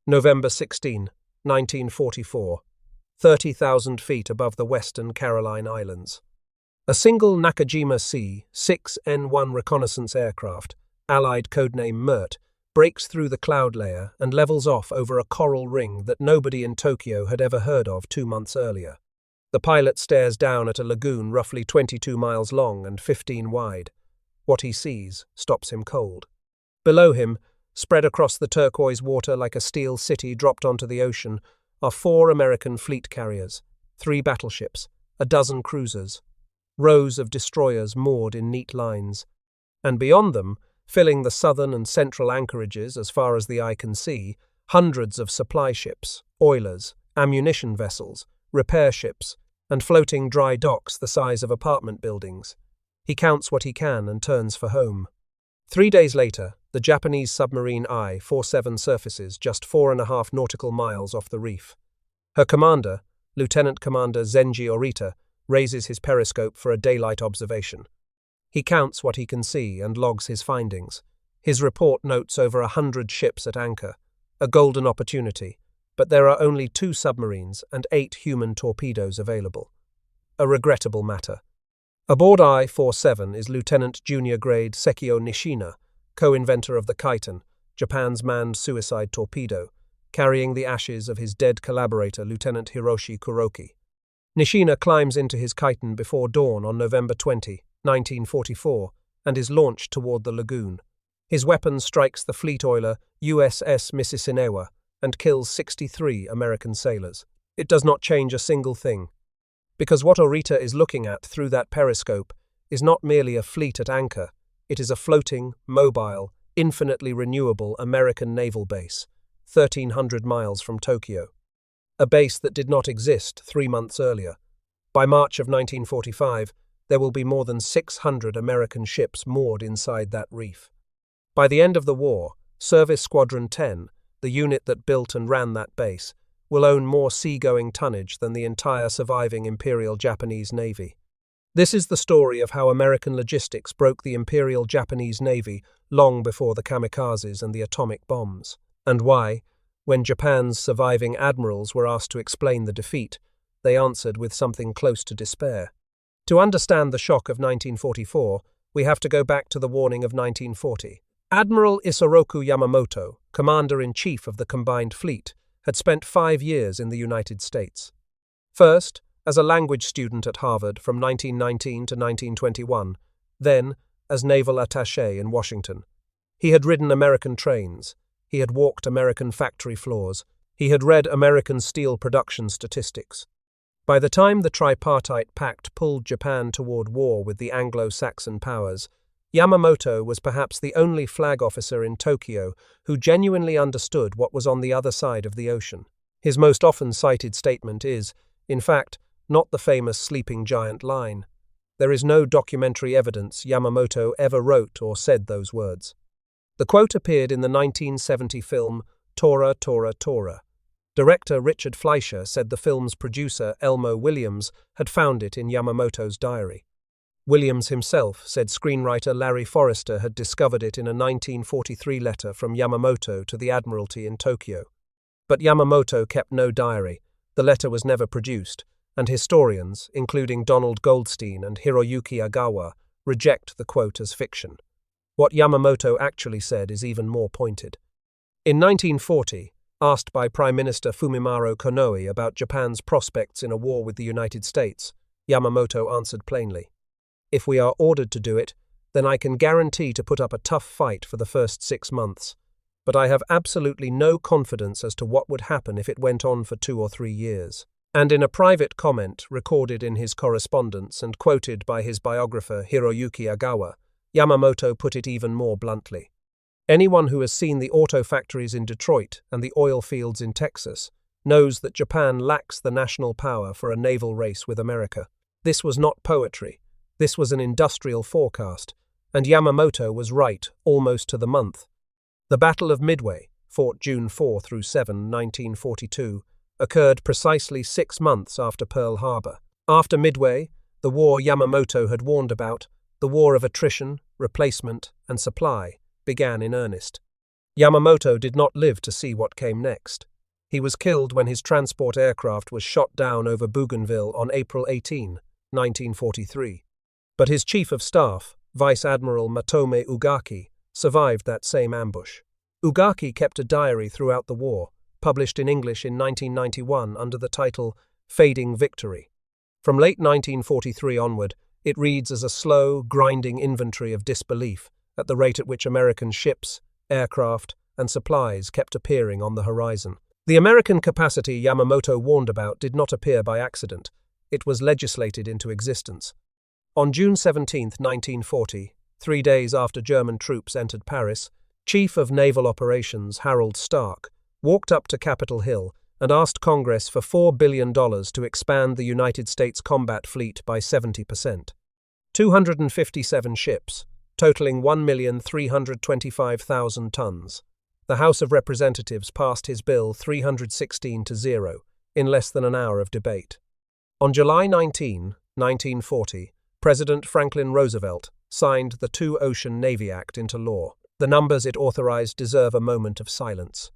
November 16, 1944, 30,000 feet above the Western Caroline Islands. A single Nakajima C-6N1 reconnaissance aircraft, Allied codename Mert, breaks through the cloud layer and levels off over a coral ring that nobody in Tokyo had ever heard of 2 months earlier. The pilot stares down at a lagoon roughly 22 miles long and 15 wide. What he sees stops him cold. Below him, spread across the turquoise water like a steel city dropped onto the ocean, are 4 American fleet carriers, 3 battleships, a dozen cruisers, rows of destroyers moored in neat lines, and beyond them, filling the southern and central anchorages as far as the eye can see, hundreds of supply ships, oilers, ammunition vessels, repair ships, and floating dry docks the size of apartment buildings. He counts what he can and turns for home. 3 days later, the Japanese submarine I-47 surfaces just 4.5 nautical miles off the reef. Her commander, Lieutenant Commander Zenji Orita, raises his periscope for a daylight observation. He counts what he can see and logs his findings. His report notes over 100 ships at anchor, a golden opportunity, but there are only 2 submarines and 8 human torpedoes available. A regrettable matter. Aboard I-47 is Lieutenant Junior Grade Sekio Nishina, co-inventor of the Kaiten, Japan's manned suicide torpedo, carrying the ashes of his dead collaborator Lieutenant Hiroshi Kuroki. Nishina climbs into his Kaiten before dawn on November 20, 1944, and is launched toward the lagoon. His weapon strikes the fleet oiler USS Mississinawa and kills 63 American sailors. It does not change a single thing, because what Orita is looking at through that periscope is not merely a fleet at anchor, it is a floating, mobile, infinitely renewable American naval base, 1,300 miles from Tokyo. A base that did not exist 3 months earlier. By March of 1945, there will be more than 600 American ships moored inside that reef. By the end of the war, Service Squadron 10, the unit that built and ran that base, will own more seagoing tonnage than the entire surviving Imperial Japanese Navy. This is the story of how American logistics broke the Imperial Japanese Navy long before the kamikazes and the atomic bombs, and why, when Japan's surviving admirals were asked to explain the defeat, they answered with something close to despair. To understand the shock of 1944, we have to go back to the warning of 1940. Admiral Isoroku Yamamoto, Commander-in-Chief of the Combined Fleet, had spent 5 years in the United States. First, as a language student at Harvard from 1919 to 1921, then as naval attaché in Washington. He had ridden American trains, he had walked American factory floors, he had read American steel production statistics. By the time the Tripartite Pact pulled Japan toward war with the Anglo-Saxon powers, Yamamoto was perhaps the only flag officer in Tokyo who genuinely understood what was on the other side of the ocean. His most often cited statement is, in fact, not the famous sleeping giant line. There is no documentary evidence Yamamoto ever wrote or said those words. The quote appeared in the 1970 film Tora, Tora, Tora. Director Richard Fleischer said the film's producer Elmo Williams had found it in Yamamoto's diary. Williams himself said screenwriter Larry Forrester had discovered it in a 1943 letter from Yamamoto to the Admiralty in Tokyo. But Yamamoto kept no diary, the letter was never produced, and historians, including Donald Goldstein and Hiroyuki Agawa, reject the quote as fiction. What Yamamoto actually said is even more pointed. In 1940, asked by Prime Minister Fumimaro Konoe about Japan's prospects in a war with the United States, Yamamoto answered plainly, "If we are ordered to do it, then I can guarantee to put up a tough fight for the first 6 months. But I have absolutely no confidence as to what would happen if it went on for 2 or 3 years." And in a private comment recorded in his correspondence and quoted by his biographer Hiroyuki Agawa, Yamamoto put it even more bluntly. Anyone who has seen the auto factories in Detroit and the oil fields in Texas knows that Japan lacks the national power for a naval race with America. This was not poetry. This was an industrial forecast, and Yamamoto was right almost to the month. The Battle of Midway, fought June 4 through 7, 1942, occurred precisely 6 months after Pearl Harbor. After Midway, the war Yamamoto had warned about, the war of attrition, replacement, and supply, began in earnest. Yamamoto did not live to see what came next. He was killed when his transport aircraft was shot down over Bougainville on April 18, 1943. But his chief of staff, Vice Admiral Matome Ugaki, survived that same ambush. Ugaki kept a diary throughout the war, published in English in 1991 under the title Fading Victory. From late 1943 onward, it reads as a slow, grinding inventory of disbelief at the rate at which American ships, aircraft, and supplies kept appearing on the horizon. The American capacity Yamamoto warned about did not appear by accident. It was legislated into existence. On June 17, 1940, 3 days after German troops entered Paris, Chief of Naval Operations Harold Stark walked up to Capitol Hill and asked Congress for $4 billion to expand the United States combat fleet by 70%. 257 ships, totaling 1,325,000 tons. The House of Representatives passed his bill 316-0 in less than an hour of debate. On July 19, 1940, President Franklin Roosevelt signed the Two-Ocean Navy Act into law. The numbers it authorized deserve a moment of silence.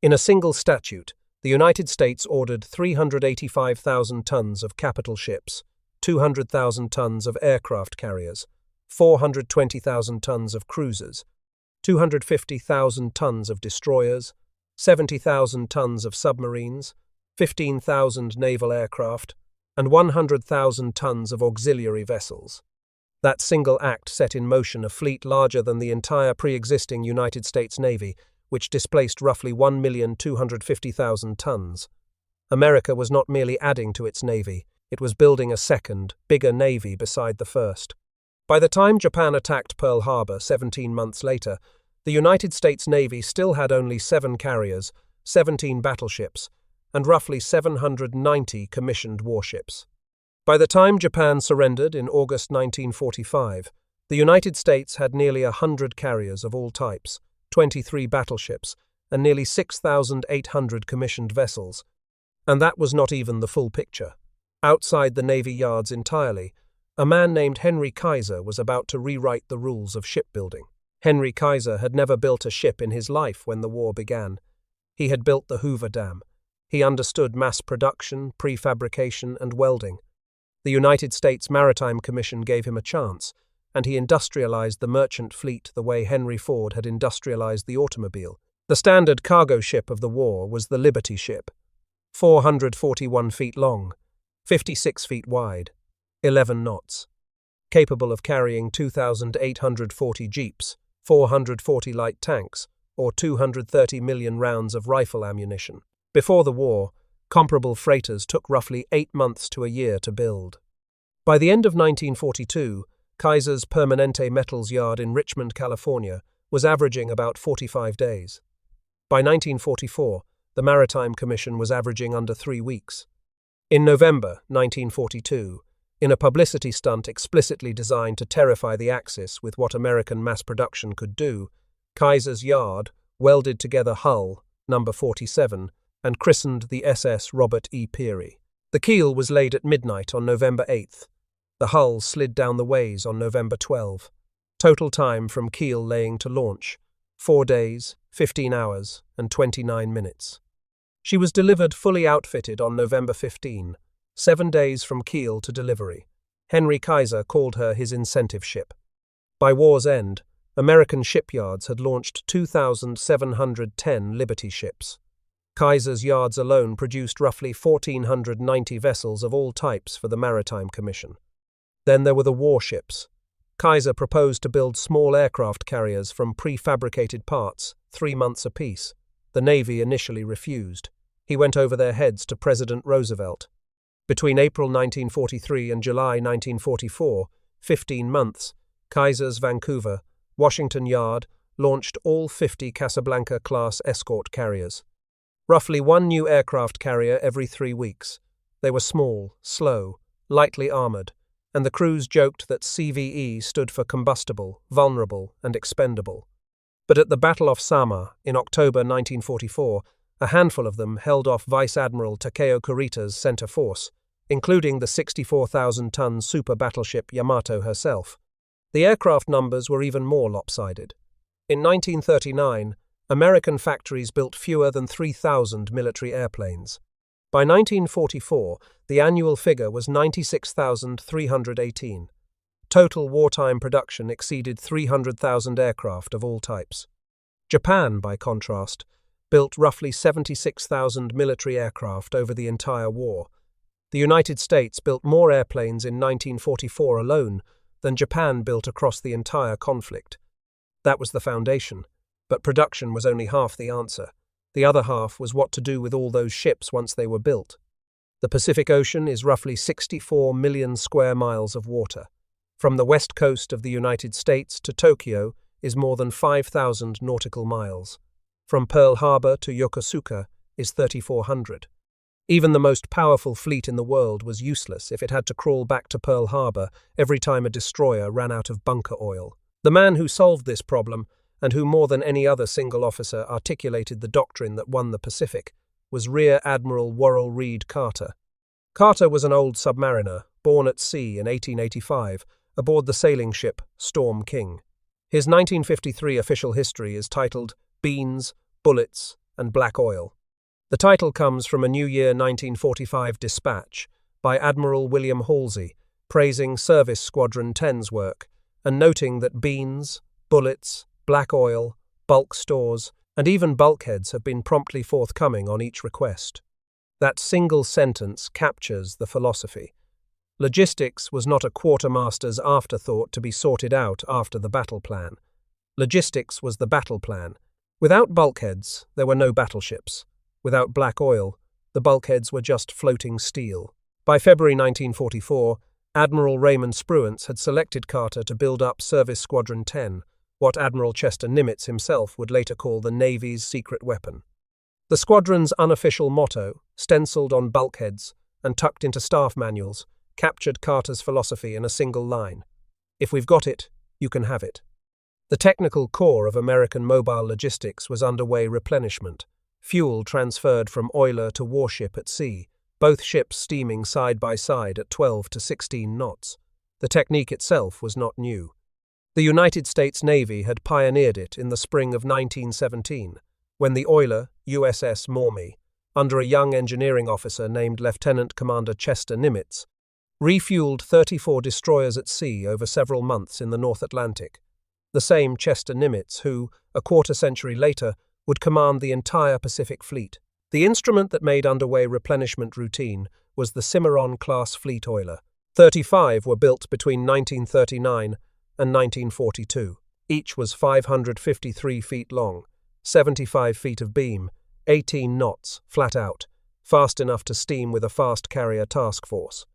In a single statute, the United States ordered 385,000 tons of capital ships, 200,000 tons of aircraft carriers, 420,000 tons of cruisers, 250,000 tons of destroyers, 70,000 tons of submarines, 15,000 naval aircraft, and 100,000 tons of auxiliary vessels. That single act set in motion a fleet larger than the entire pre-existing United States Navy, which displaced roughly 1,250,000 tons. America was not merely adding to its navy, it was building a second, bigger navy beside the first. By the time Japan attacked Pearl Harbor 17 months later, the United States Navy still had only 7 carriers, 17 battleships, and roughly 790 commissioned warships. By the time Japan surrendered in August 1945, the United States had nearly 100 carriers of all types, 23 battleships, and nearly 6,800 commissioned vessels. And that was not even the full picture. Outside the Navy yards entirely, a man named Henry Kaiser was about to rewrite the rules of shipbuilding. Henry Kaiser had never built a ship in his life when the war began. He had built the Hoover Dam. He understood mass production, prefabrication, and welding. The United States Maritime Commission gave him a chance, and he industrialized the merchant fleet the way Henry Ford had industrialized the automobile. The standard cargo ship of the war was the Liberty ship, 441 feet long, 56 feet wide, 11 knots, capable of carrying 2,840 jeeps, 440 light tanks, or 230 million rounds of rifle ammunition. Before the war, comparable freighters took roughly 8 months to a year to build. By the end of 1942, Kaiser's Permanente Metals yard in Richmond, California, was averaging about 45 days. By 1944, the Maritime Commission was averaging under 3 weeks. In November 1942, in a publicity stunt explicitly designed to terrify the Axis with what American mass production could do, Kaiser's yard welded together hull, number 47, and christened the SS Robert E. Peary. The keel was laid at midnight on November 8th. The hull slid down the ways on November 12. Total time from keel laying to launch, 4 days, 15 hours, and 29 minutes. She was delivered fully outfitted on November 15, 7 days from keel to delivery. Henry Kaiser called her his incentive ship. By war's end, American shipyards had launched 2,710 Liberty ships. Kaiser's yards alone produced roughly 1,490 vessels of all types for the Maritime Commission. Then there were the warships. Kaiser proposed to build small aircraft carriers from prefabricated parts, 3 months apiece. The Navy initially refused. He went over their heads to President Roosevelt. Between April 1943 and July 1944, 15 months, Kaiser's Vancouver, Washington Yard launched all 50 Casablanca-class escort carriers. Roughly 1 new aircraft carrier every 3 weeks. They were small, slow, lightly armored, and the crews joked that CVE stood for combustible, vulnerable, and expendable. But at the Battle of Sama in October 1944, a handful of them held off Vice Admiral Takeo Kurita's center force, including the 64,000-ton super battleship Yamato herself. The aircraft numbers were even more lopsided. In 1939, American factories built fewer than 3,000 military airplanes. By 1944, the annual figure was 96,318. Total wartime production exceeded 300,000 aircraft of all types. Japan, by contrast, built roughly 76,000 military aircraft over the entire war. The United States built more airplanes in 1944 alone than Japan built across the entire conflict. That was the foundation, but production was only half the answer. The other half was what to do with all those ships once they were built. The Pacific Ocean is roughly 64 million square miles of water. From the west coast of the United States to Tokyo is more than 5,000 nautical miles. From Pearl Harbor to Yokosuka is 3,400. Even the most powerful fleet in the world was useless if it had to crawl back to Pearl Harbor every time a destroyer ran out of bunker oil. The man who solved this problem, and who more than any other single officer articulated the doctrine that won the Pacific, was Rear Admiral Worrell Reed Carter. Carter was an old submariner, born at sea in 1885, aboard the sailing ship Storm King. His 1953 official history is titled Beans, Bullets, and Black Oil. The title comes from a New Year 1945 dispatch by Admiral William Halsey, praising Service Squadron 10's work and noting that beans, bullets, black oil, bulk stores, and even bulkheads have been promptly forthcoming on each request. That single sentence captures the philosophy. Logistics was not a quartermaster's afterthought to be sorted out after the battle plan. Logistics was the battle plan. Without bulkheads, there were no battleships. Without black oil, the bulkheads were just floating steel. By February 1944, Admiral Raymond Spruance had selected Carter to build up Service Squadron 10, what Admiral Chester Nimitz himself would later call the Navy's secret weapon. The squadron's unofficial motto, stenciled on bulkheads and tucked into staff manuals, captured Carter's philosophy in a single line. If we've got it, you can have it. The technical core of American mobile logistics was underway replenishment, fuel transferred from oiler to warship at sea, both ships steaming side by side at 12 to 16 knots. The technique itself was not new. The United States Navy had pioneered it in the spring of 1917, when the oiler, USS Maumee, under a young engineering officer named Lieutenant Commander Chester Nimitz, refueled 34 destroyers at sea over several months in the North Atlantic. The same Chester Nimitz who, a quarter-century later, would command the entire Pacific Fleet. The instrument that made underway replenishment routine was the Cimarron-class fleet oiler. 35 were built between 1939 and 1942. Each was 553 feet long, 75 feet of beam, 18 knots, flat out, fast enough to steam with a fast carrier task force.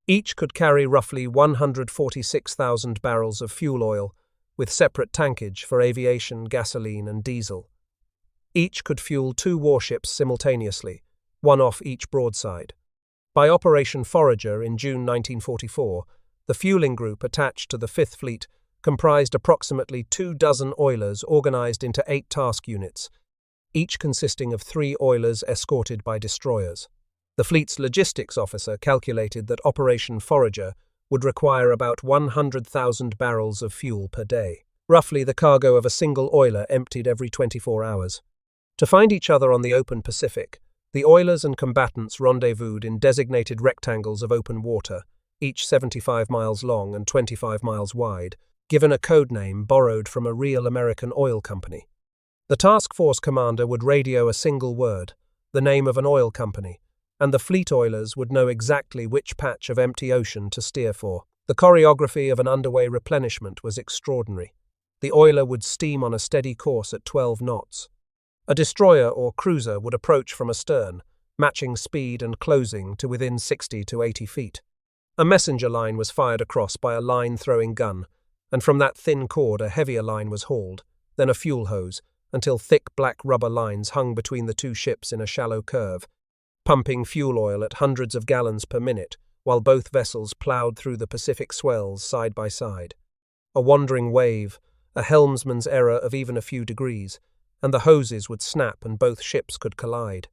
Each could carry roughly 146,000 barrels of fuel oil, with separate tankage for aviation, gasoline, and diesel. Each could fuel 2 warships simultaneously, one off each broadside. By Operation Forager in June 1944, the fueling group attached to the 5th Fleet comprised approximately 24 oilers organized into 8 task units, each consisting of 3 oilers escorted by destroyers. The fleet's logistics officer calculated that Operation Forager would require about 100,000 barrels of fuel per day, roughly the cargo of a single oiler emptied every 24 hours. To find each other on the open Pacific, the oilers and combatants rendezvoused in designated rectangles of open water, each 75 miles long and 25 miles wide, given a code name borrowed from a real American oil company. The task force commander would radio a single word, the name of an oil company, and the fleet oilers would know exactly which patch of empty ocean to steer for. The choreography of an underway replenishment was extraordinary. The oiler would steam on a steady course at 12 knots. A destroyer or cruiser would approach from astern, matching speed and closing to within 60 to 80 feet. A messenger line was fired across by a line-throwing gun, and from that thin cord a heavier line was hauled, then a fuel hose, until thick black rubber lines hung between the 2 ships in a shallow curve, pumping fuel oil at hundreds of gallons per minute, while both vessels ploughed through the Pacific swells side by side. A wandering wave, a helmsman's error of even a few degrees, and the hoses would snap and both ships could collide.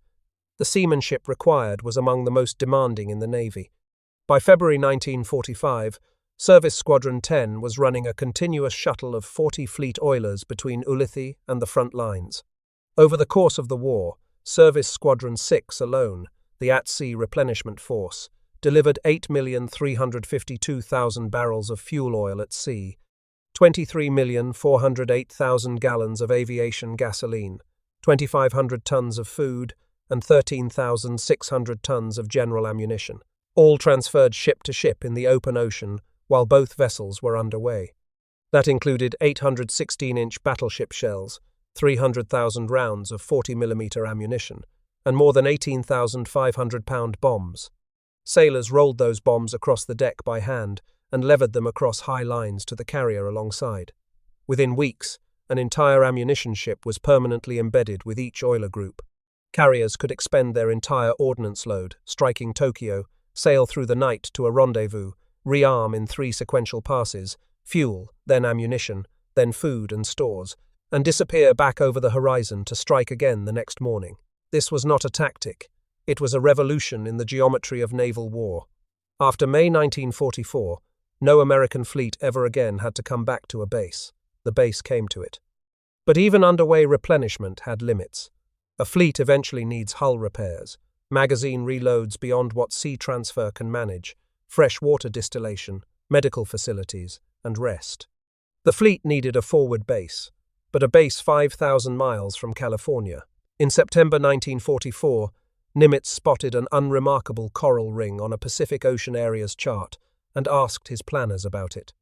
The seamanship required was among the most demanding in the Navy. By February 1945, Service Squadron 10 was running a continuous shuttle of 40 fleet oilers between Ulithi and the front lines. Over the course of the war, Service Squadron 6 alone, the at-sea replenishment force, delivered 8,352,000 barrels of fuel oil at sea, 23,408,000 gallons of aviation gasoline, 2,500 tons of food, and 13,600 tons of general ammunition, all transferred ship to ship in the open ocean while both vessels were underway. That included 800 16-inch battleship shells, 300,000 rounds of 40mm ammunition, and more than 18,500-pound bombs. Sailors rolled those bombs across the deck by hand and levered them across high lines to the carrier alongside. Within weeks, an entire ammunition ship was permanently embedded with each oiler group. Carriers could expend their entire ordnance load, striking Tokyo, sail through the night to a rendezvous, rearm in 3 sequential passes, fuel, then ammunition, then food and stores, and disappear back over the horizon to strike again the next morning. This was not a tactic. It was a revolution in the geometry of naval war. After May 1944, no American fleet ever again had to come back to a base. The base came to it. But even underway replenishment had limits. A fleet eventually needs hull repairs, magazine reloads beyond what sea transfer can manage, fresh water distillation, medical facilities, and rest. The fleet needed a forward base, but a base 5,000 miles from California. In September 1944, Nimitz spotted an unremarkable coral ring on a Pacific Ocean areas chart and asked his planners about it.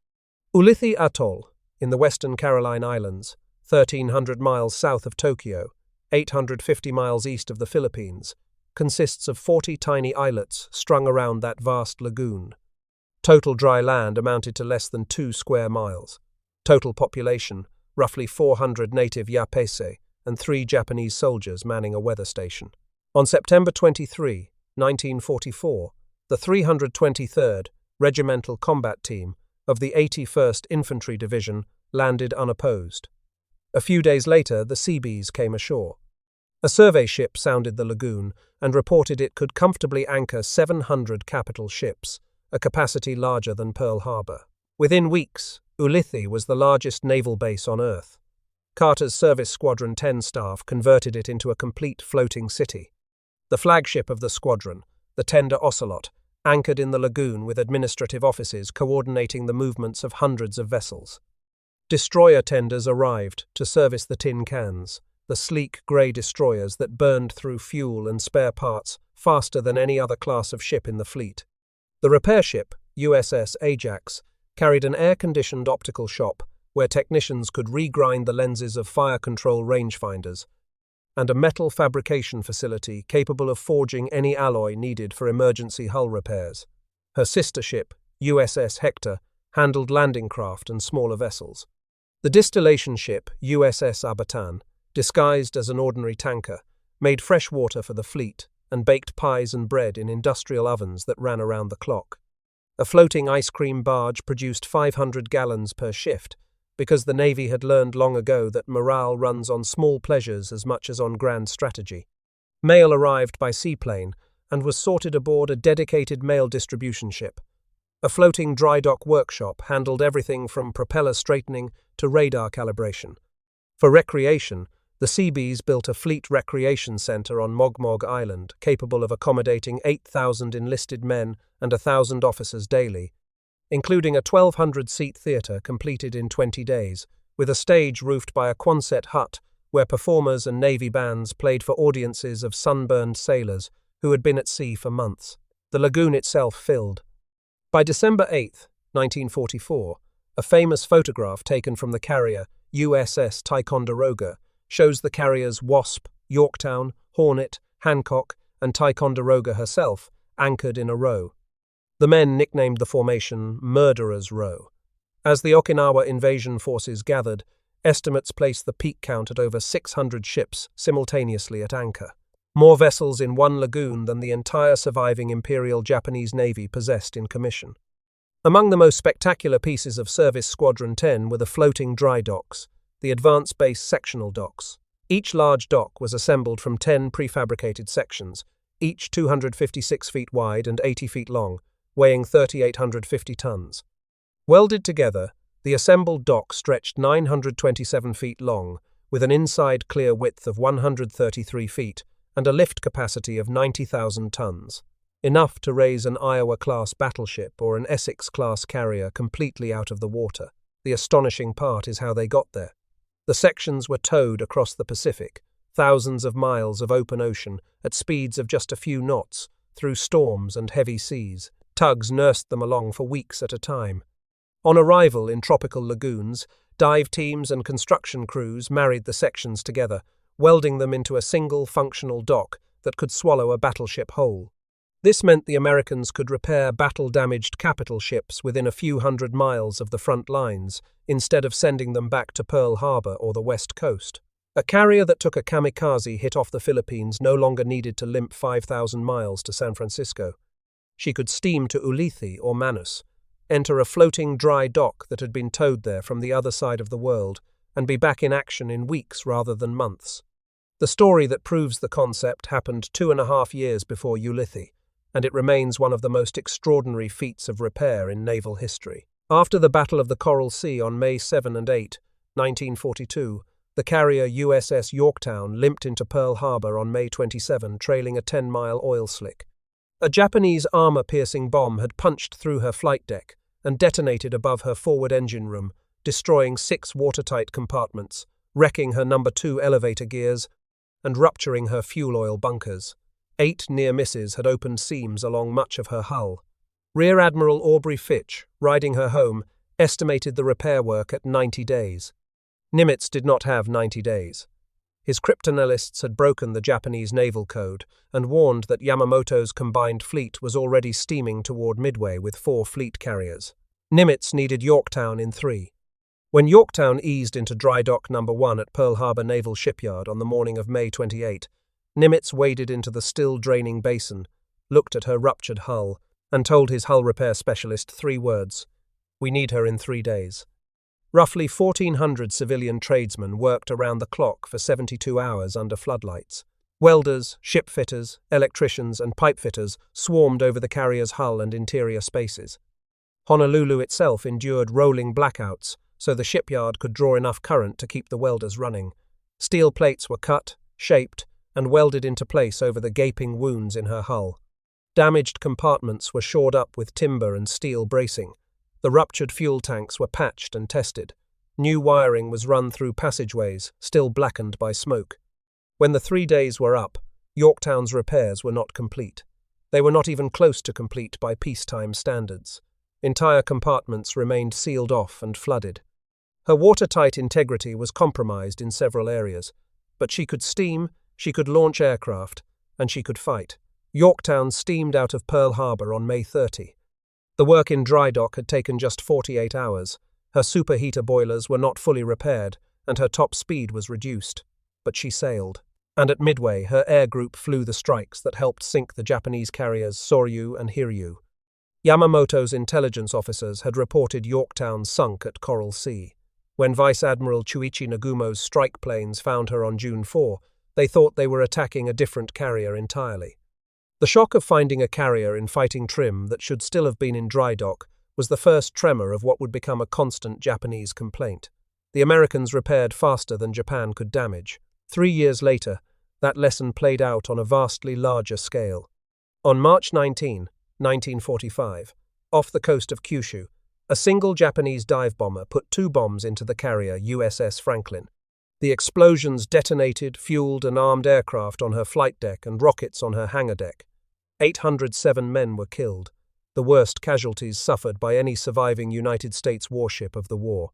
Ulithi Atoll, in the Western Caroline Islands, 1,300 miles south of Tokyo, 850 miles east of the Philippines, consists of 40 tiny islets strung around that vast lagoon. Total dry land amounted to less than 2 square miles. Total population, roughly 400 native Yapese and 3 Japanese soldiers manning a weather station. On September 23, 1944, the 323rd Regimental Combat Team of the 81st Infantry Division landed unopposed. A few days later, the Seabees came ashore. A survey ship sounded the lagoon and reported it could comfortably anchor 700 capital ships, a capacity larger than Pearl Harbor. Within weeks, Ulithi was the largest naval base on Earth. Carter's Service Squadron 10 staff converted it into a complete floating city. The flagship of the squadron, the tender Ocelot, anchored in the lagoon with administrative offices coordinating the movements of hundreds of vessels. Destroyer tenders arrived to service the tin cans, the sleek grey destroyers that burned through fuel and spare parts faster than any other class of ship in the fleet. The repair ship, USS Ajax, carried an air-conditioned optical shop where technicians could regrind the lenses of fire control rangefinders, and a metal fabrication facility capable of forging any alloy needed for emergency hull repairs. Her sister ship, USS Hector, handled landing craft and smaller vessels. The distillation ship, USS Abatan, disguised as an ordinary tanker, made fresh water for the fleet and baked pies and bread in industrial ovens that ran around the clock. A floating ice cream barge produced 500 gallons per shift, because the Navy had learned long ago that morale runs on small pleasures as much as on grand strategy. Mail arrived by seaplane and was sorted aboard a dedicated mail distribution ship. A floating dry dock workshop handled everything from propeller straightening to radar calibration. For recreation, the Seabees built a fleet recreation center on Mogmog Island, capable of accommodating 8,000 enlisted men and 1,000 officers daily, including a 1,200-seat theatre completed in 20 days, with a stage roofed by a Quonset hut where performers and Navy bands played for audiences of sunburned sailors who had been at sea for months. The lagoon itself filled. By December 8, 1944, a famous photograph taken from the carrier USS Ticonderoga shows the carriers Wasp, Yorktown, Hornet, Hancock, and Ticonderoga herself anchored in a row. The men nicknamed the formation Murderers' Row. As the Okinawa invasion forces gathered, estimates placed the peak count at over 600 ships simultaneously at anchor. More vessels in one lagoon than the entire surviving Imperial Japanese Navy possessed in commission. Among the most spectacular pieces of Service Squadron 10 were the floating dry docks, the advanced base sectional docks. Each large dock was assembled from 10 prefabricated sections, each 256 feet wide and 80 feet long, weighing 3,850 tons. Welded together, the assembled dock stretched 927 feet long, with an inside clear width of 133 feet and a lift capacity of 90,000 tons, enough to raise an Iowa-class battleship or an Essex-class carrier completely out of the water. The astonishing part is how they got there. The sections were towed across the Pacific, thousands of miles of open ocean at speeds of just a few knots, through storms and heavy seas. Tugs nursed them along for weeks at a time. On arrival in tropical lagoons, dive teams and construction crews married the sections together, welding them into a single functional dock that could swallow a battleship whole. This meant the Americans could repair battle-damaged capital ships within a few hundred miles of the front lines, instead of sending them back to Pearl Harbor or the West Coast. A carrier that took a kamikaze hit off the Philippines no longer needed to limp 5,000 miles to San Francisco. She could steam to Ulithi or Manus, enter a floating dry dock that had been towed there from the other side of the world, and be back in action in weeks rather than months. The story that proves the concept happened 2.5 years before Ulithi, and it remains one of the most extraordinary feats of repair in naval history. After the Battle of the Coral Sea on May 7 and 8, 1942, the carrier USS Yorktown limped into Pearl Harbor on May 27, trailing a 10-mile oil slick. A Japanese armor-piercing bomb had punched through her flight deck and detonated above her forward engine room, destroying 6 watertight compartments, wrecking her No. 2 elevator gears, and rupturing her fuel oil bunkers. 8 near misses had opened seams along much of her hull. Rear Admiral Aubrey Fitch, riding her home, estimated the repair work at 90 days. Nimitz did not have 90 days. His cryptanalysts had broken the Japanese naval code and warned that Yamamoto's combined fleet was already steaming toward Midway with 4 fleet carriers. Nimitz needed Yorktown in 3. When Yorktown eased into dry dock No. 1 at Pearl Harbor Naval Shipyard on the morning of May 28, Nimitz waded into the still draining basin, looked at her ruptured hull, and told his hull repair specialist 3 words: "We need her in 3 days." Roughly 1,400 civilian tradesmen worked around the clock for 72 hours under floodlights. Welders, ship fitters, electricians, and pipe fitters swarmed over the carrier's hull and interior spaces. Honolulu itself endured rolling blackouts so the shipyard could draw enough current to keep the welders running. Steel plates were cut, shaped, and welded into place over the gaping wounds in her hull. Damaged compartments were shored up with timber and steel bracing. The ruptured fuel tanks were patched and tested. New wiring was run through passageways, still blackened by smoke. When the 3 days were up, Yorktown's repairs were not complete. They were not even close to complete by peacetime standards. Entire compartments remained sealed off and flooded. Her watertight integrity was compromised in several areas, but she could steam, she could launch aircraft, and she could fight. Yorktown steamed out of Pearl Harbor on May 30. The work in dry dock had taken just 48 hours. Her superheater boilers were not fully repaired, and her top speed was reduced. But she sailed. And at Midway, her air group flew the strikes that helped sink the Japanese carriers Soryu and Hiryu. Yamamoto's intelligence officers had reported Yorktown sunk at Coral Sea. When Vice Admiral Chuichi Nagumo's strike planes found her on June 4, they thought they were attacking a different carrier entirely. The shock of finding a carrier in fighting trim that should still have been in dry dock was the first tremor of what would become a constant Japanese complaint. The Americans repaired faster than Japan could damage. 3 years later, that lesson played out on a vastly larger scale. On March 19, 1945, off the coast of Kyushu, a single Japanese dive bomber put 2 bombs into the carrier USS Franklin. The explosions detonated, fueled, and armed aircraft on her flight deck and rockets on her hangar deck. 807 men were killed, the worst casualties suffered by any surviving United States warship of the war.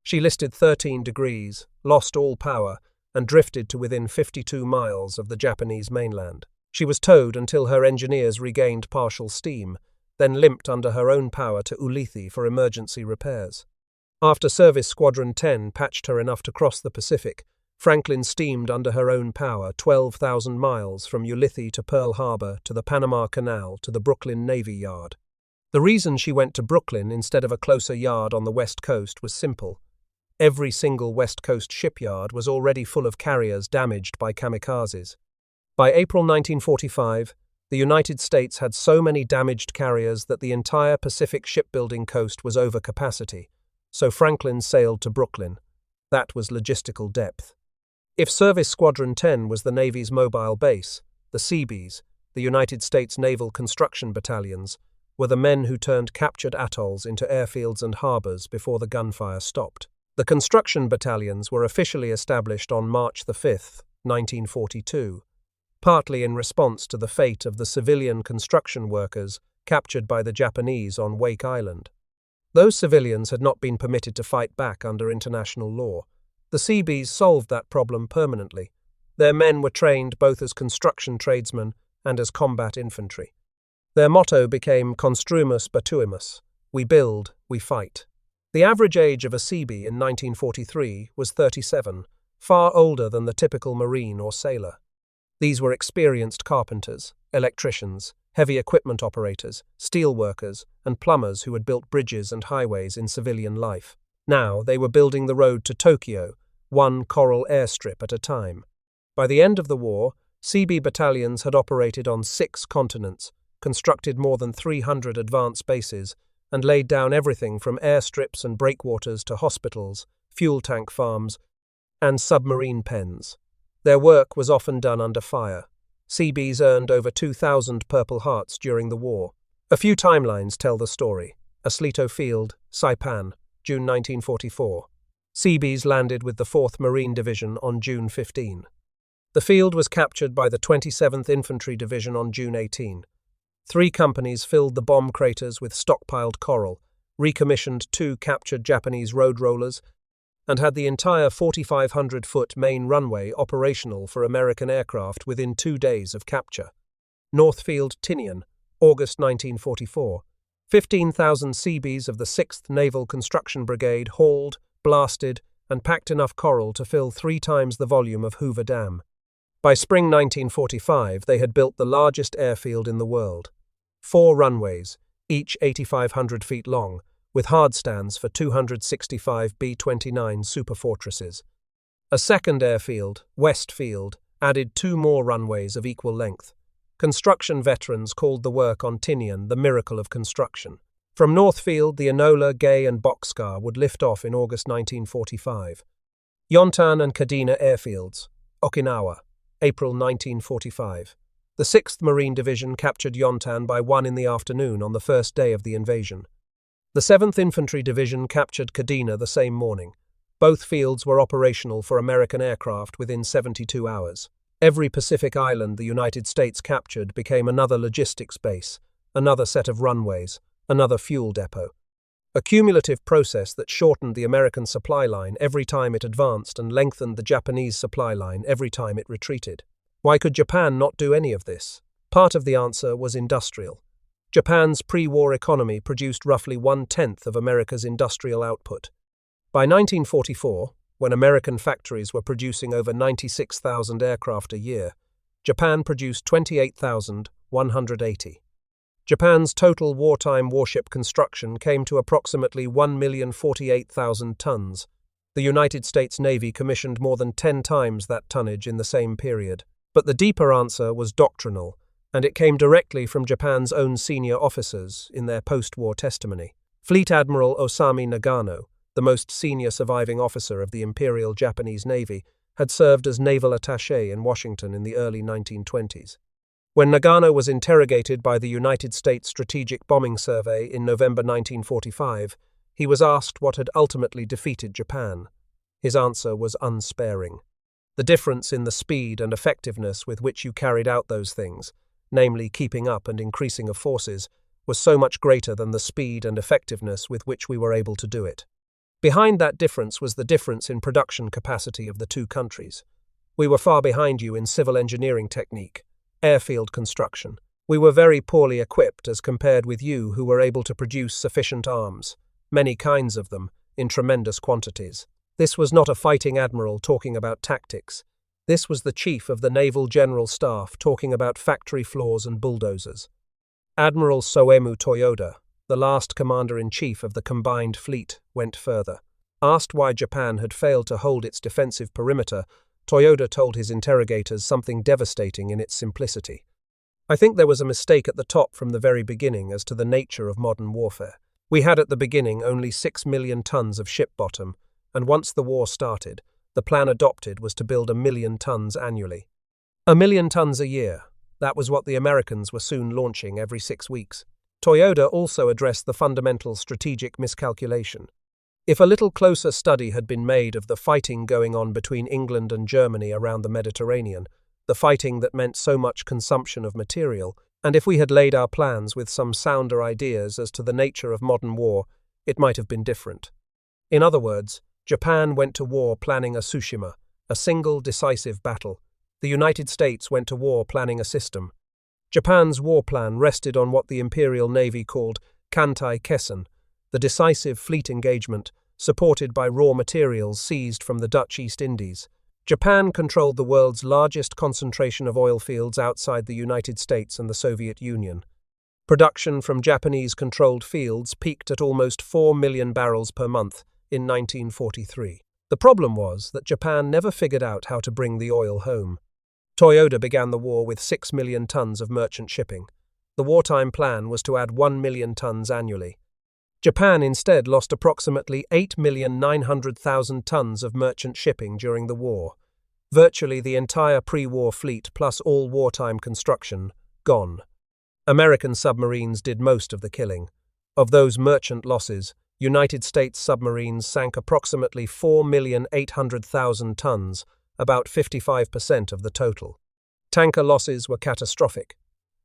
She listed 13 degrees, lost all power, and drifted to within 52 miles of the Japanese mainland. She was towed until her engineers regained partial steam, then limped under her own power to Ulithi for emergency repairs. After Service Squadron 10 patched her enough to cross the Pacific, Franklin steamed under her own power 12,000 miles from Ulithi to Pearl Harbor to the Panama Canal to the Brooklyn Navy Yard. The reason she went to Brooklyn instead of a closer yard on the West Coast was simple. Every single West Coast shipyard was already full of carriers damaged by kamikazes. By April 1945, the United States had so many damaged carriers that the entire Pacific shipbuilding coast was over capacity. So Franklin sailed to Brooklyn. That was logistical depth. If Service Squadron 10 was the Navy's mobile base, the Seabees, the United States Naval Construction Battalions, were the men who turned captured atolls into airfields and harbors before the gunfire stopped. The construction battalions were officially established on March 5, 1942, partly in response to the fate of the civilian construction workers captured by the Japanese on Wake Island. Those civilians had not been permitted to fight back under international law. The Seabees solved that problem permanently. Their men were trained both as construction tradesmen and as combat infantry. Their motto became Construimus Batuimus, we build, we fight. The average age of a Seabee in 1943 was 37, far older than the typical Marine or sailor. These were experienced carpenters, electricians, heavy equipment operators, steel workers, and plumbers who had built bridges and highways in civilian life. Now they were building the road to Tokyo, one coral airstrip at a time. By the end of the war, Seabee battalions had operated on 6 continents, constructed more than 300 advanced bases, and laid down everything from airstrips and breakwaters to hospitals, fuel tank farms, and submarine pens. Their work was often done under fire. Seabees earned over 2,000 Purple Hearts during the war. A few timelines tell the story. Asleto Field, Saipan, June 1944. Seabees landed with the 4th Marine Division on June 15. The field was captured by the 27th Infantry Division on June 18. 3 companies filled the bomb craters with stockpiled coral, recommissioned 2 captured Japanese road rollers, and had the entire 4,500-foot main runway operational for American aircraft within 2 days of capture. Northfield, Tinian, August 1944. 15,000 Seabees of the 6th Naval Construction Brigade hauled, blasted, and packed enough coral to fill 3 times the volume of Hoover Dam. By spring 1945, they had built the largest airfield in the world. 4 runways, each 8,500 feet long, with hardstands for 265 B-29 superfortresses. A second airfield, Westfield, added 2 more runways of equal length. Construction veterans called the work on Tinian the miracle of construction. From Northfield, the Enola, Gay and Boxcar would lift off in August 1945. Yontan and Kadena airfields, Okinawa, April 1945. The 6th Marine Division captured Yontan by 1 in the afternoon on the first day of the invasion. The 7th Infantry Division captured Kadena the same morning. Both fields were operational for American aircraft within 72 hours. Every Pacific island the United States captured became another logistics base, another set of runways, another fuel depot. A cumulative process that shortened the American supply line every time it advanced and lengthened the Japanese supply line every time it retreated. Why could Japan not do any of this? Part of the answer was industrial. Japan's pre-war economy produced roughly 1/10 of America's industrial output. By 1944, when American factories were producing over 96,000 aircraft a year, Japan produced 28,180. Japan's total wartime warship construction came to approximately 1,048,000 tons. The United States Navy commissioned more than 10 times that tonnage in the same period. But the deeper answer was doctrinal, and it came directly from Japan's own senior officers in their post-war testimony. Fleet Admiral Osami Nagano, the most senior surviving officer of the Imperial Japanese Navy, had served as naval attaché in Washington in the early 1920s. When Nagano was interrogated by the United States Strategic Bombing Survey in November 1945, he was asked what had ultimately defeated Japan. His answer was unsparing. The difference in the speed and effectiveness with which you carried out those things, namely keeping up and increasing of forces, was so much greater than the speed and effectiveness with which we were able to do it. Behind that difference was the difference in production capacity of the 2 countries. We were far behind you in civil engineering technique, airfield construction. We were very poorly equipped as compared with you who were able to produce sufficient arms, many kinds of them, in tremendous quantities. This was not a fighting admiral talking about tactics. This was the chief of the Naval General Staff talking about factory floors and bulldozers. Admiral Soemu Toyoda, the last commander-in-chief of the combined fleet, went further. Asked why Japan had failed to hold its defensive perimeter, Toyoda told his interrogators something devastating in its simplicity. I think there was a mistake at the top from the very beginning as to the nature of modern warfare. We had at the beginning only 6 million tons of ship bottom, and once the war started, The plan adopted was to build 1,000,000 tons annually. 1,000,000 tons a year. That was what the Americans were soon launching every 6 weeks. Toyoda also addressed the fundamental strategic miscalculation. If a little closer study had been made of the fighting going on between England and Germany around the Mediterranean, the fighting that meant so much consumption of material, and if we had laid our plans with some sounder ideas as to the nature of modern war, it might have been different. In other words, Japan went to war planning a Tsushima, a single decisive battle. The United States went to war planning a system. Japan's war plan rested on what the Imperial Navy called Kantai Kessen, the decisive fleet engagement, supported by raw materials seized from the Dutch East Indies. Japan controlled the world's largest concentration of oil fields outside the United States and the Soviet Union. Production from Japanese-controlled fields peaked at almost 4 million barrels per month in 1943. The problem was that Japan never figured out how to bring the oil home. Toyoda began the war with 6 million tons of merchant shipping. The wartime plan was to add 1 million tons annually. Japan instead lost approximately 8,900,000 tons of merchant shipping during the war. Virtually the entire pre-war fleet plus all wartime construction, gone. American submarines did most of the killing. Of those merchant losses, United States submarines sank approximately 4,800,000 tons, about 55% of the total. Tanker losses were catastrophic.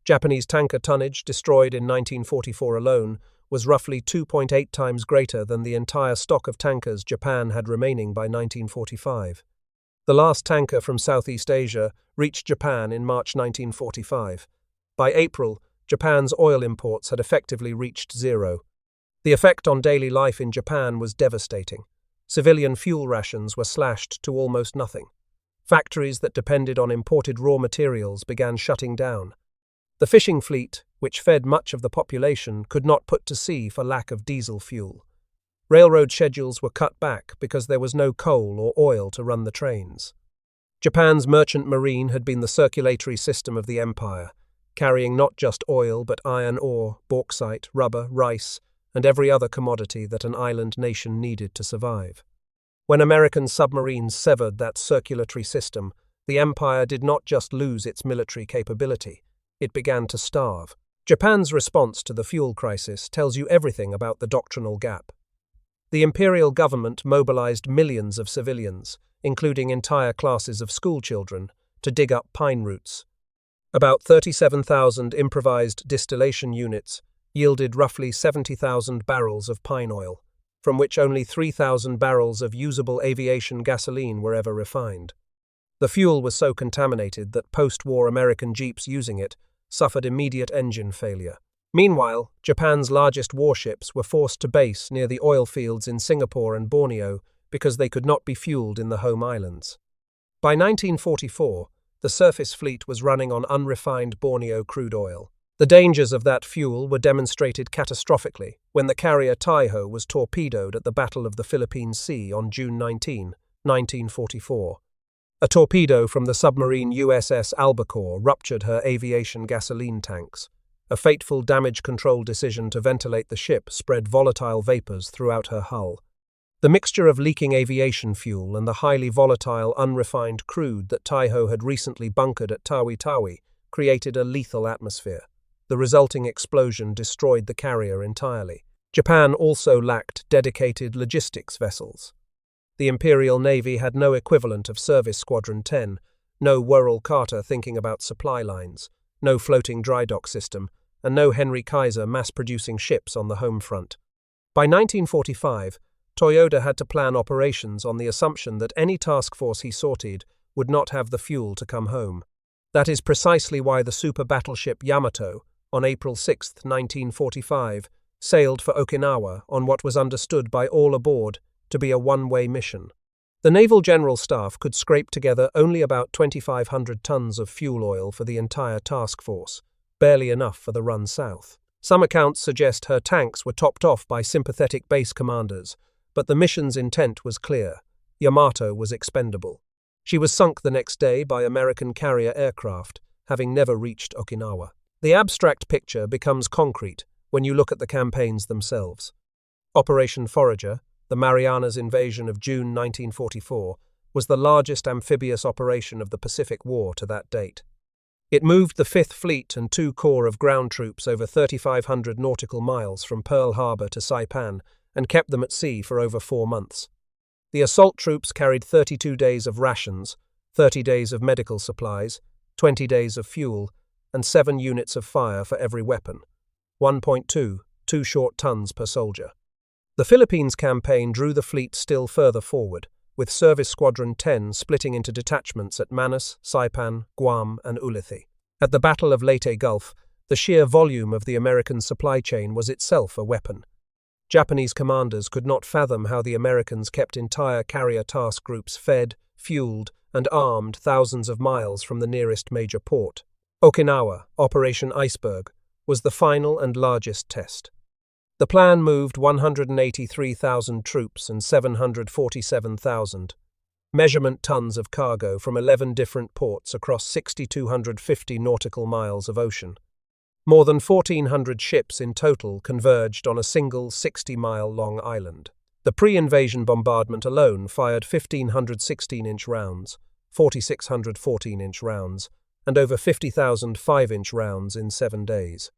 Japanese tanker tonnage, destroyed in 1944 alone, was roughly 2.8 times greater than the entire stock of tankers Japan had remaining by 1945. The last tanker from Southeast Asia reached Japan in March 1945. By April, Japan's oil imports had effectively reached zero. The effect on daily life in Japan was devastating. Civilian fuel rations were slashed to almost nothing. Factories that depended on imported raw materials began shutting down. The fishing fleet, which fed much of the population, could not put to sea for lack of diesel fuel. Railroad schedules were cut back because there was no coal or oil to run the trains. Japan's merchant marine had been the circulatory system of the empire, carrying not just oil but iron ore, bauxite, rubber, rice, and every other commodity that an island nation needed to survive. When American submarines severed that circulatory system, the empire did not just lose its military capability, it began to starve. Japan's response to the fuel crisis tells you everything about the doctrinal gap. The imperial government mobilized millions of civilians, including entire classes of schoolchildren, to dig up pine roots. About 37,000 improvised distillation units yielded roughly 70,000 barrels of pine oil, from which only 3,000 barrels of usable aviation gasoline were ever refined. The fuel was so contaminated that post-war American jeeps using it suffered immediate engine failure. Meanwhile, Japan's largest warships were forced to base near the oil fields in Singapore and Borneo because they could not be fueled in the home islands. By 1944, the surface fleet was running on unrefined Borneo crude oil. The dangers of that fuel were demonstrated catastrophically when the carrier Taiho was torpedoed at the Battle of the Philippine Sea on June 19, 1944. A torpedo from the submarine USS Albacore ruptured her aviation gasoline tanks. A fateful damage control decision to ventilate the ship spread volatile vapors throughout her hull. The mixture of leaking aviation fuel and the highly volatile, unrefined crude that Taiho had recently bunkered at Tawi-Tawi created a lethal atmosphere. The resulting explosion destroyed the carrier entirely. Japan also lacked dedicated logistics vessels. The Imperial Navy had no equivalent of Service Squadron 10, no Worrell Carter thinking about supply lines, no floating dry dock system, and no Henry Kaiser mass-producing ships on the home front. By 1945, Toyoda had to plan operations on the assumption that any task force he sortied would not have the fuel to come home. That is precisely why the super battleship Yamato, on April 6, 1945, sailed for Okinawa on what was understood by all aboard to be a one-way mission. The Naval General Staff could scrape together only about 2,500 tons of fuel oil for the entire task force, barely enough for the run south. Some accounts suggest her tanks were topped off by sympathetic base commanders, but the mission's intent was clear. Yamato was expendable. She was sunk the next day by American carrier aircraft, having never reached Okinawa. The abstract picture becomes concrete when you look at the campaigns themselves. Operation Forager, the Marianas invasion of June 1944, was the largest amphibious operation of the Pacific War to that date. It moved the 5th Fleet and 2 corps of ground troops over 3,500 nautical miles from Pearl Harbor to Saipan and kept them at sea for over 4 months. The assault troops carried 32 days of rations, 30 days of medical supplies, 20 days of fuel, and 7 units of fire for every weapon, 2 short tons per soldier. The Philippines campaign drew the fleet still further forward, with Service Squadron 10 splitting into detachments at Manus, Saipan, Guam, and Ulithi. At the Battle of Leyte Gulf, the sheer volume of the American supply chain was itself a weapon. Japanese commanders could not fathom how the Americans kept entire carrier task groups fed, fueled, and armed thousands of miles from the nearest major port. Okinawa, Operation Iceberg, was the final and largest test. The plan moved 183,000 troops and 747,000 measurement tons of cargo from 11 different ports across 6,250 nautical miles of ocean. More than 1,400 ships in total converged on a single 60-mile-long island. The pre-invasion bombardment alone fired 1,500 16-inch rounds, 4,600 14-inch rounds, and over 50,000 5-inch rounds in 7 days.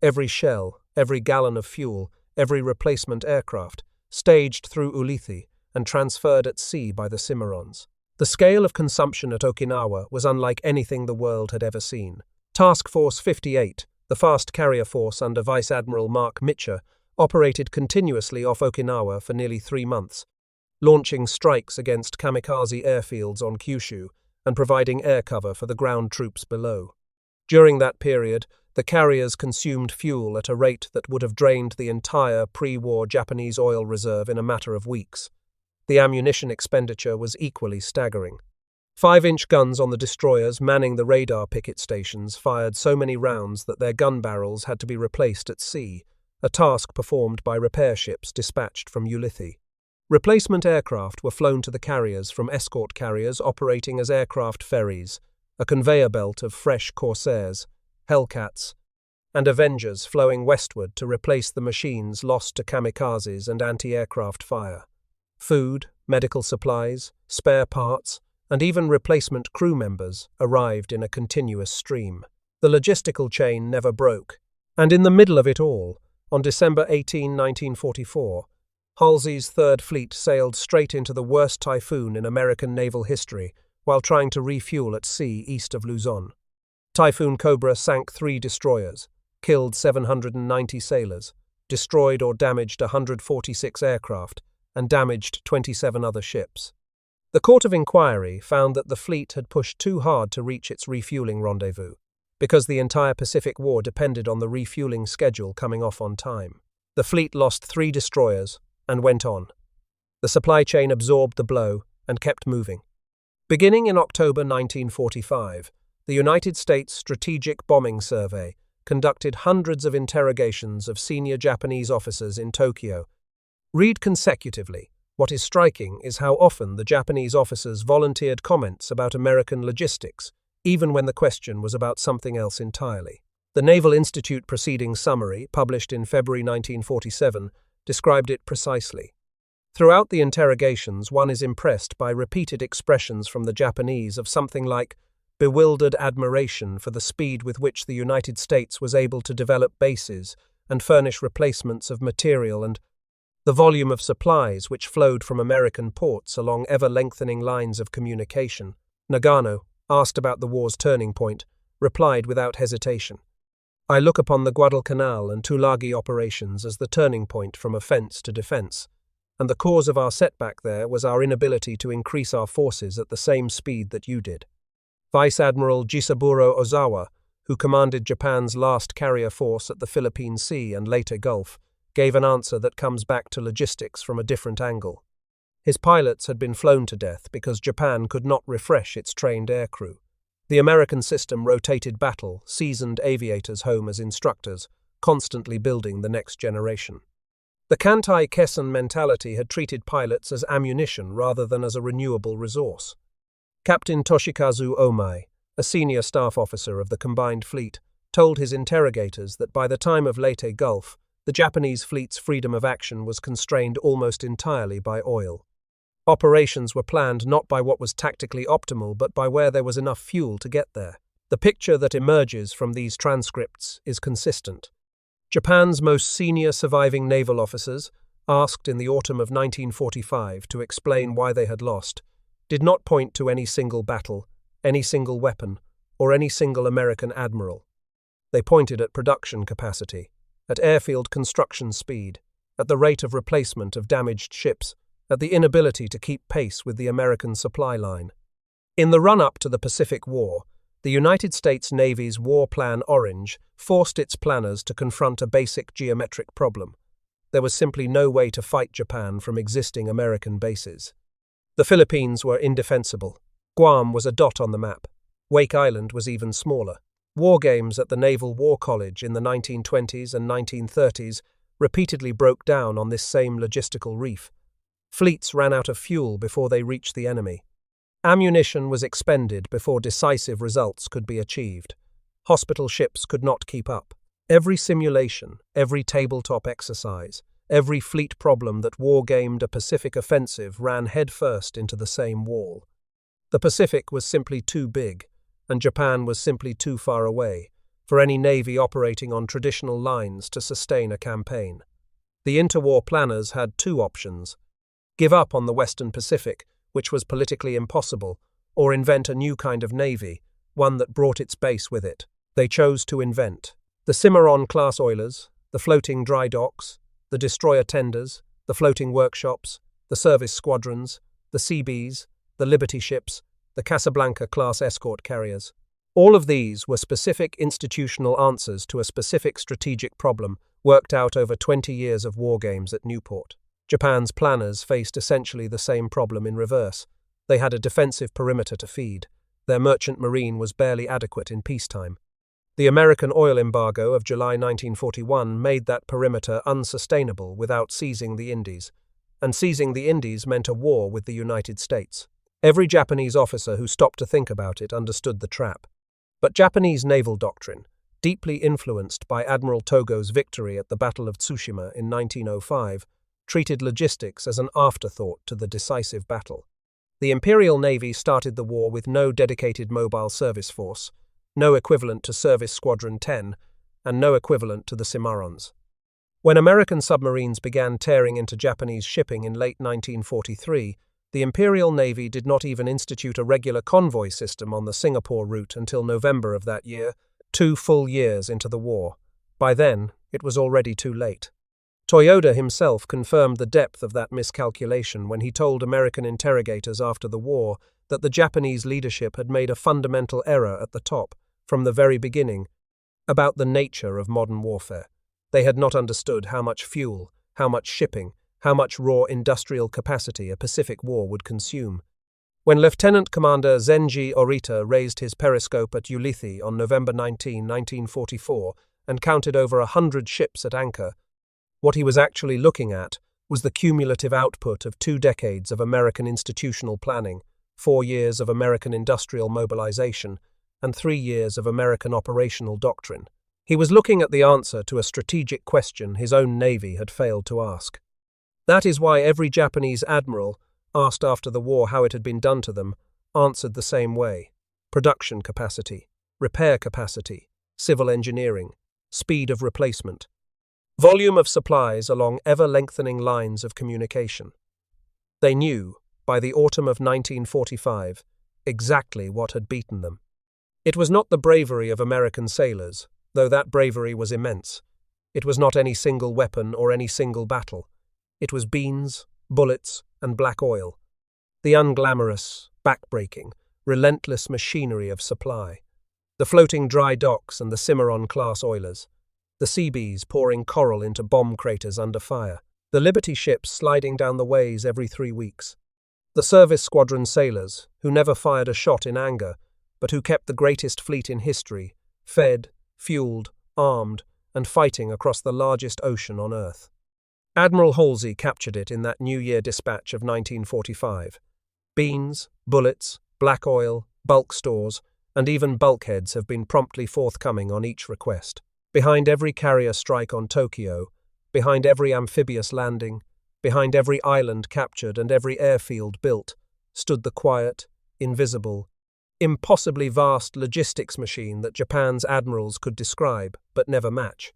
Every shell, every gallon of fuel, every replacement aircraft, staged through Ulithi and transferred at sea by the Cimarrons. The scale of consumption at Okinawa was unlike anything the world had ever seen. Task Force 58, the fast carrier force under Vice Admiral Mark Mitcher, operated continuously off Okinawa for nearly 3 months, launching strikes against kamikaze airfields on Kyushu and providing air cover for the ground troops below. During that period, the carriers consumed fuel at a rate that would have drained the entire pre-war Japanese oil reserve in a matter of weeks. The ammunition expenditure was equally staggering. 5-inch guns on the destroyers manning the radar picket stations fired so many rounds that their gun barrels had to be replaced at sea, a task performed by repair ships dispatched from Ulithi. Replacement aircraft were flown to the carriers from escort carriers operating as aircraft ferries, a conveyor belt of fresh Corsairs, Hellcats, and Avengers flowing westward to replace the machines lost to kamikazes and anti-aircraft fire. Food, medical supplies, spare parts, and even replacement crew members arrived in a continuous stream. The logistical chain never broke, and in the middle of it all, on December 18, 1944, Halsey's 3rd Fleet sailed straight into the worst typhoon in American naval history while trying to refuel at sea east of Luzon. Typhoon Cobra sank 3 destroyers, killed 790 sailors, destroyed or damaged 146 aircraft, and damaged 27 other ships. The Court of Inquiry found that the fleet had pushed too hard to reach its refueling rendezvous, because the entire Pacific War depended on the refueling schedule coming off on time. The fleet lost 3 destroyers and went on. The supply chain absorbed the blow and kept moving. Beginning in October 1945, the United States Strategic Bombing Survey conducted hundreds of interrogations of senior Japanese officers in Tokyo. Read consecutively. What is striking is how often the Japanese officers volunteered comments about American logistics, even when the question was about something else entirely. The Naval Institute Proceedings Summary, published in February 1947, described it precisely. Throughout the interrogations, one is impressed by repeated expressions from the Japanese of something like bewildered admiration for the speed with which the United States was able to develop bases and furnish replacements of material, and the volume of supplies which flowed from American ports along ever-lengthening lines of communication. Nagano, asked about the war's turning point, replied without hesitation, "I look upon the Guadalcanal and Tulagi operations as the turning point from offense to defense, and the cause of our setback there was our inability to increase our forces at the same speed that you did." Vice Admiral Jisaburo Ozawa, who commanded Japan's last carrier force at the Philippine Sea and Leyte Gulf, gave an answer that comes back to logistics from a different angle. His pilots had been flown to death because Japan could not refresh its trained aircrew. The American system rotated battle, seasoned aviators home as instructors, constantly building the next generation. The Kantai-Kessen mentality had treated pilots as ammunition rather than as a renewable resource. Captain Toshikazu Omai, a senior staff officer of the combined fleet, told his interrogators that by the time of Leyte Gulf, the Japanese fleet's freedom of action was constrained almost entirely by oil. Operations were planned not by what was tactically optimal, but by where there was enough fuel to get there. The picture that emerges from these transcripts is consistent. Japan's most senior surviving naval officers, asked in the autumn of 1945 to explain why they had lost, did not point to any single battle, any single weapon, or any single American admiral. They pointed at production capacity, at airfield construction speed, at the rate of replacement of damaged ships, at the inability to keep pace with the American supply line. In the run-up to the Pacific War, the United States Navy's War Plan Orange forced its planners to confront a basic geometric problem. There was simply no way to fight Japan from existing American bases. The Philippines were indefensible. Guam was a dot on the map. Wake Island was even smaller. War games at the Naval War College in the 1920s and 1930s repeatedly broke down on this same logistical reef. Fleets ran out of fuel before they reached the enemy. Ammunition was expended before decisive results could be achieved. Hospital ships could not keep up. Every simulation, every tabletop exercise, every fleet problem that war-gamed a Pacific offensive ran headfirst into the same wall. The Pacific was simply too big, and Japan was simply too far away for any navy operating on traditional lines to sustain a campaign. The interwar planners had two options: give up on the Western Pacific, which was politically impossible, or invent a new kind of navy, one that brought its base with it. They chose to invent the Cimarron-class oilers, the floating dry docks, the destroyer tenders, the floating workshops, the service squadrons, the Seabees, the Liberty ships, the Casablanca-class escort carriers. All of these were specific institutional answers to a specific strategic problem worked out over 20 years of war games at Newport. Japan's planners faced essentially the same problem in reverse. They had a defensive perimeter to feed. Their merchant marine was barely adequate in peacetime. The American oil embargo of July 1941 made that perimeter unsustainable without seizing the Indies. And seizing the Indies meant a war with the United States. Every Japanese officer who stopped to think about it understood the trap. But Japanese naval doctrine, deeply influenced by Admiral Togo's victory at the Battle of Tsushima in 1905, treated logistics as an afterthought to the decisive battle. The Imperial Navy started the war with no dedicated mobile service force, no equivalent to Service Squadron 10, and no equivalent to the Cimarrons. When American submarines began tearing into Japanese shipping in late 1943, the Imperial Navy did not even institute a regular convoy system on the Singapore route until November of that year, 2 full years into the war. By then, it was already too late. Toyoda himself confirmed the depth of that miscalculation when he told American interrogators after the war that the Japanese leadership had made a fundamental error at the top, from the very beginning, about the nature of modern warfare. They had not understood how much fuel, how much shipping, how much raw industrial capacity a Pacific war would consume. When Lieutenant Commander Zenji Orita raised his periscope at Ulithi on November 19, 1944, and counted over 100 ships at anchor, what he was actually looking at was the cumulative output of 2 decades of American institutional planning, 4 years of American industrial mobilization, and 3 years of American operational doctrine. He was looking at the answer to a strategic question his own navy had failed to ask. That is why every Japanese admiral, asked after the war how it had been done to them, answered the same way: production capacity, repair capacity, civil engineering, speed of replacement, volume of supplies along ever-lengthening lines of communication. They knew, by the autumn of 1945, exactly what had beaten them. It was not the bravery of American sailors, though that bravery was immense. It was not any single weapon or any single battle. It was beans, bullets, and black oil. The unglamorous, back-breaking, relentless machinery of supply. The floating dry docks and the Cimarron-class oilers. The Seabees pouring coral into bomb craters under fire. The Liberty ships sliding down the ways every 3 weeks. The service squadron sailors, who never fired a shot in anger, but who kept the greatest fleet in history, fed, fueled, armed, and fighting across the largest ocean on Earth. Admiral Halsey captured it in that New Year dispatch of 1945. Beans, bullets, black oil, bulk stores, and even bulkheads have been promptly forthcoming on each request. Behind every carrier strike on Tokyo, behind every amphibious landing, Behind every island captured and every airfield built stood the quiet, invisible, impossibly vast logistics machine that Japan's admirals could describe but never match.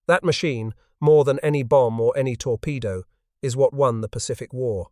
That machine, more than any bomb or any torpedo, is what won the Pacific War.